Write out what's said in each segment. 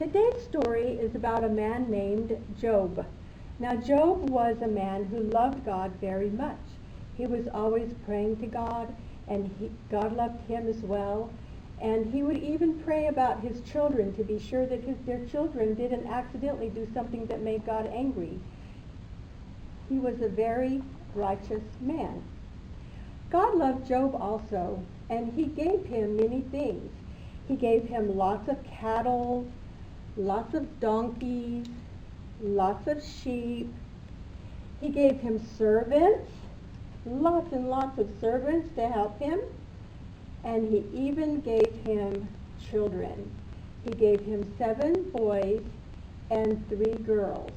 Today's story is about a man named Job. Now, Job was a man who loved God very much. He was always praying to God, and God loved him as well. And he would even pray about his children to be sure that their children didn't accidentally do something that made God angry. He was a very righteous man. God loved Job also, and he gave him many things. He gave him lots of cattle, lots of donkeys, lots of sheep. He gave him servants, lots and lots of servants to help him. And he even gave him children. He gave him 7 boys and 3 girls.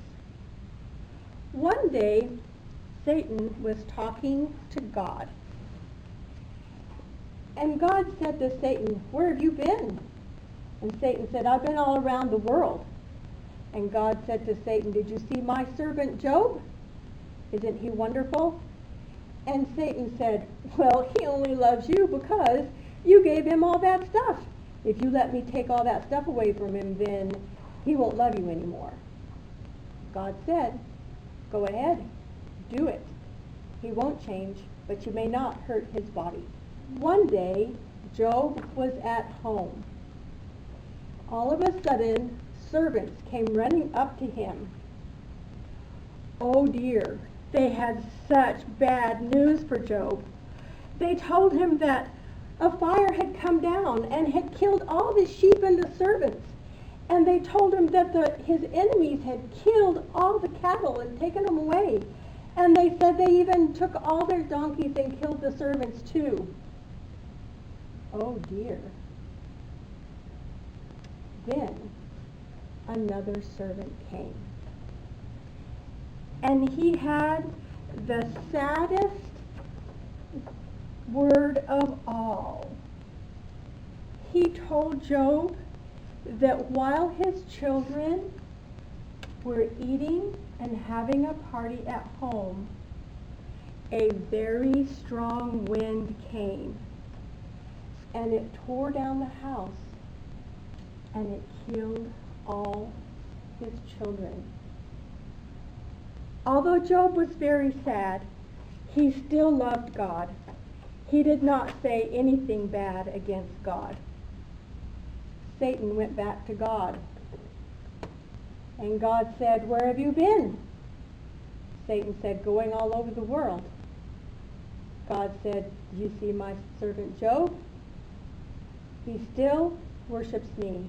One day, Satan was talking to God. And God said to Satan, "Where have you been?" And Satan said, "I've been all around the world." And God said to Satan, "Did you see my servant Job? Isn't he wonderful?" And Satan said, "Well, he only loves you because you gave him all that stuff. If you let me take all that stuff away from him, then he won't love you anymore." God said, "Go ahead, do it. He won't change, but you may not hurt his body." One day, Job was at home. All of a sudden, servants came running up to him. Oh dear, they had such bad news for Job. They told him that a fire had come down and had killed all the sheep and the servants. And they told him that his enemies had killed all the cattle and taken them away. And they said they even took all their donkeys and killed the servants too. Oh dear. Then another servant came. And he had the saddest word of all. He told Job that while his children were eating and having a party at home, a very strong wind came, and it tore down the house, and it killed all his children. Although Job was very sad, he still loved God. He did not say anything bad against God. Satan went back to God. And God said, "Where have you been?" Satan said, "Going all over the world." God said, "Do you see my servant Job? He still worships me."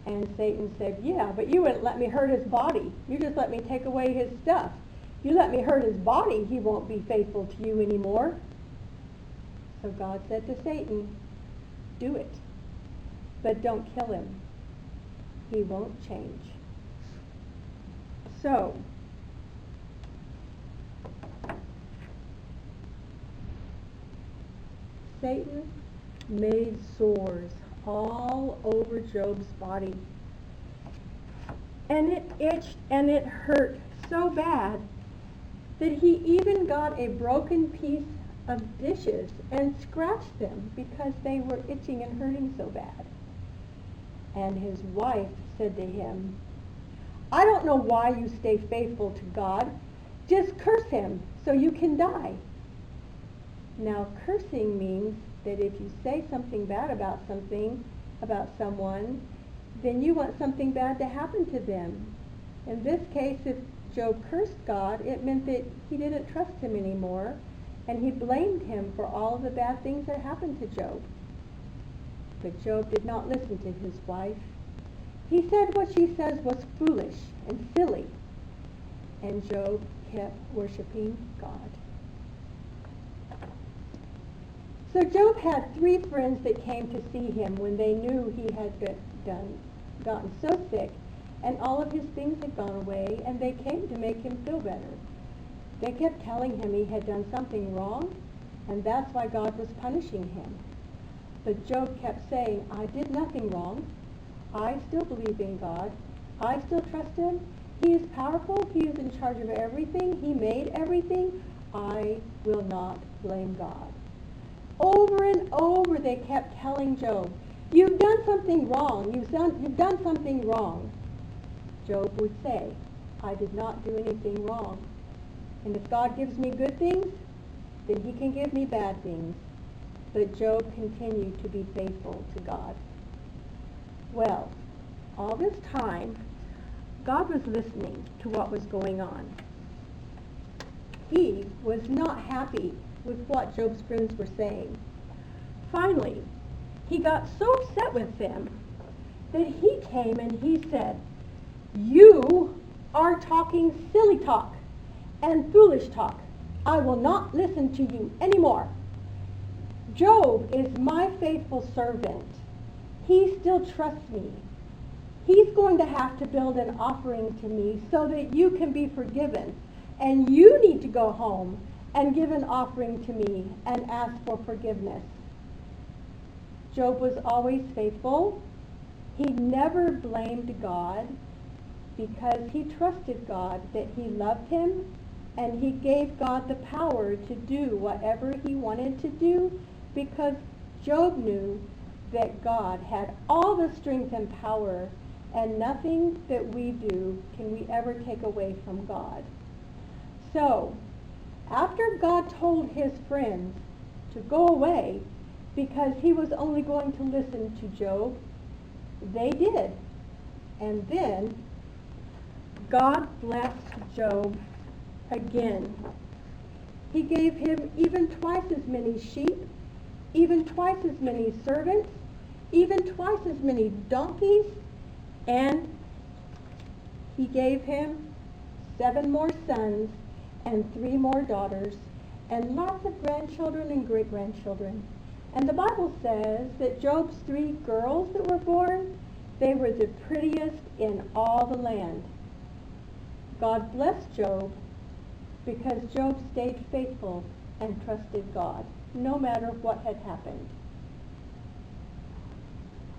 And Satan said, "Yeah, but you wouldn't let me hurt his body. You just let me take away his stuff. If you let me hurt his body, he won't be faithful to you anymore." So God said to Satan, "Do it, but don't kill him. He won't change." So, Satan made sores all over Job's body. And it itched and it hurt so bad that he even got a broken piece of dishes and scratched them because they were itching and hurting so bad. And his wife said to him, "I don't know why you stay faithful to God. Just curse him so you can die." Now, cursing means that if you say something bad about someone, then you want something bad to happen to them. In this case, if Job cursed God, it meant that he didn't trust him anymore, and he blamed him for all of the bad things that happened to Job. But Job did not listen to his wife. He said what she said was foolish and silly, and Job kept worshiping God. So Job had 3 friends that came to see him when they knew he had gotten so sick and all of his things had gone away, and they came to make him feel better. They kept telling him he had done something wrong, and that's why God was punishing him. But Job kept saying, "I did nothing wrong. I still believe in God. I still trust him. He is powerful. He is in charge of everything. He made everything. I will not blame God." Over and over they kept telling Job, You've done something wrong. You've done something wrong. Job would say, I did not do anything wrong. And if God gives me good things, then he can give me bad things. But Job continued to be faithful to God. Well, all this time, God was listening to what was going on. He was not happy with what Job's friends were saying. Finally, he got so upset with them that he came and he said, you are talking silly talk and foolish talk. I will not listen to you anymore. Job is my faithful servant. He still trusts me. He's going to have to build an offering to me so that you can be forgiven. And you need to go home and give an offering to me and ask for forgiveness. Job was always faithful. He never blamed God because he trusted God, that he loved him, and he gave God the power to do whatever he wanted to do, because Job knew that God had all the strength and power, and nothing that we do can we ever take away from God. So, after God told his friends to go away because he was only going to listen to Job, they did. And then God blessed Job again. He gave him even twice as many sheep, even twice as many servants, even twice as many donkeys, and he gave him 7 more sons and 3 more daughters, and lots of grandchildren and great-grandchildren. And the Bible says that Job's 3 girls that were born, they were the prettiest in all the land. God blessed Job because Job stayed faithful and trusted God, no matter what had happened.